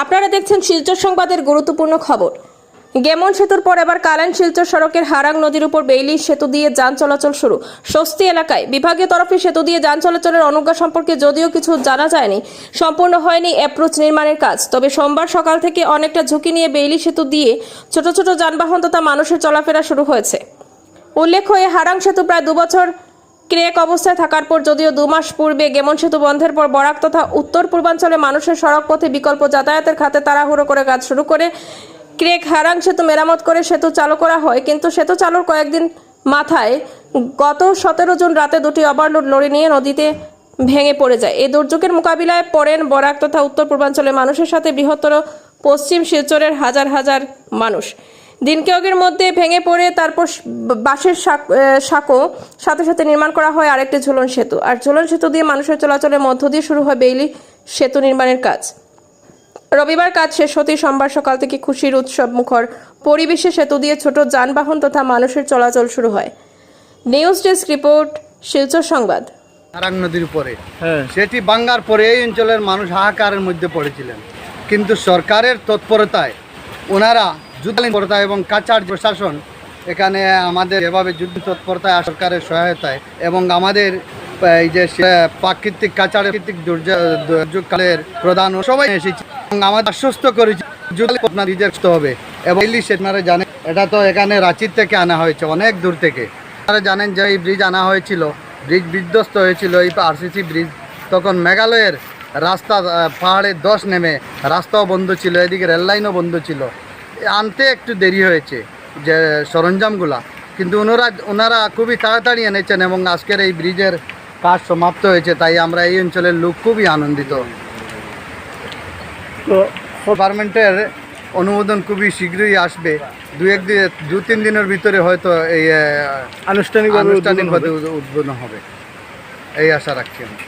আপনারা দেখছেন শিলচর সংবাদের গুরুত্বপূর্ণ খবর। গেমন সেতুর পর এবার কালাইন শিলচর সড়কের হারাং নদীর উপর বেইলি সেতু দিয়ে যান চলাচল শুরু। স্বস্তি এলাকায় বিভাগীয় তরফে সেতু দিয়ে যান চলাচলের অনুজ্ঞা সম্পর্কে যদিও কিছু জানা যায়নি, সম্পূর্ণ হয়নি অ্যাপ্রোচ নির্মাণের কাজ। তবে সোমবার সকাল থেকে অনেকটা ঝুঁকি নিয়ে বেইলি সেতু দিয়ে ছোট ছোট যানবাহন তথা মানুষের চলাফেরা শুরু হয়েছে। উল্লেখ্য, এই হারাং সেতু প্রায় 2 বছর ক্রেক অবস্থায় থাকার পর যদিও 2 মাস পূর্বে গেমন সেতু বন্ধের পর বরাক তথা উত্তর পূর্বাঞ্চলে মানুষের সড়ক পথে বিকল্প যাতায়াতের খাতে তাড়াহুড়ো করে কাজ শুরু করে ক্রেক হারাং সেতু মেরামত করে সেতু চালু করা হয়। কিন্তু সেতু চালুর কয়েকদিন মাথায় গত 17 জুন রাতে দুটি ওভারলোড লরি নিয়ে নদীতে ভেঙে পড়ে যায়। এই দুর্যোগের মোকাবিলায় পড়েন বরাক তথা উত্তর পূর্বাঞ্চলের মানুষের সাথে বৃহত্তর পশ্চিম শিলচরের হাজার হাজার মানুষ। দিনকেয়গের মধ্যে ভেঙে পড়ে তারপর বাঁশের সাঁকো সাথে সাথে নির্মাণ করা হয় আরেকটি ঝুলন সেতু। আর ঝুলন সেতু দিয়ে মানুষের চলাচলের মধ্য দিয়ে শুরু হয় বেইলি সেতু নির্মাণের কাজ। রবিবার কাজ শেষ হতেই সোমবার সকাল থেকে খুশির উৎসব মুখর পরিবেশে সেতু দিয়ে ছোট যানবাহন তথা মানুষের চলাচল শুরু হয়। নিউজ ডেস্ক রিপোর্ট, শিলচর সংবাদ। হারাং নদীর উপরে সেটি ভাঙ্গার পরে এই অঞ্চলের মানুষ হাহাকারের মধ্যে পড়েছিলেন, কিন্তু সরকারের তৎপরতায় ওনারা যুদ্ধ এবং কাছাড় প্রশাসন এখানে আমাদের এভাবে যুদ্ধ তৎপরতায় সরকারের সহায়তায় এবং আমাদের এই যে প্রাকৃতিক প্রাকৃতিক দুর্যোগকালের প্রধান সবাই এসেছে এবং আমাদের আশ্বস্ত করেছে আপনার রিজেক্ট হবে। এবং আপনারা জানেন এটা তো এখানে রাঁচির থেকে আনা হয়েছে, অনেক দূর থেকে। আপনারা জানেন যে এই ব্রিজ আনা হয়েছিল, ব্রিজ বিধ্বস্ত হয়েছিল, এই আরসিসি ব্রিজ। তখন মেঘালয়ের রাস্তা পাহাড়ে ধস নেমে রাস্তাও বন্ধ ছিল, এদিকে রেললাইনও বন্ধ ছিল। আনতে একটু দেরি হয়েছে যে সরঞ্জামগুলা, কিন্তু ওনারা খুবই তাড়াতাড়ি এনেছেন এবং আজকের এই ব্রিজের কাজ সমাপ্ত হয়েছে। তাই আমরা এই অঞ্চলের লোক খুবই আনন্দিত। তো গভর্নমেন্টের অনুমোদন খুবই শীঘ্রই আসবে, 2-3 দিনের ভিতরে হয়তো এই আনুষ্ঠানিকভাবে উদ্বোধন হবে, এই আশা রাখছি আমি।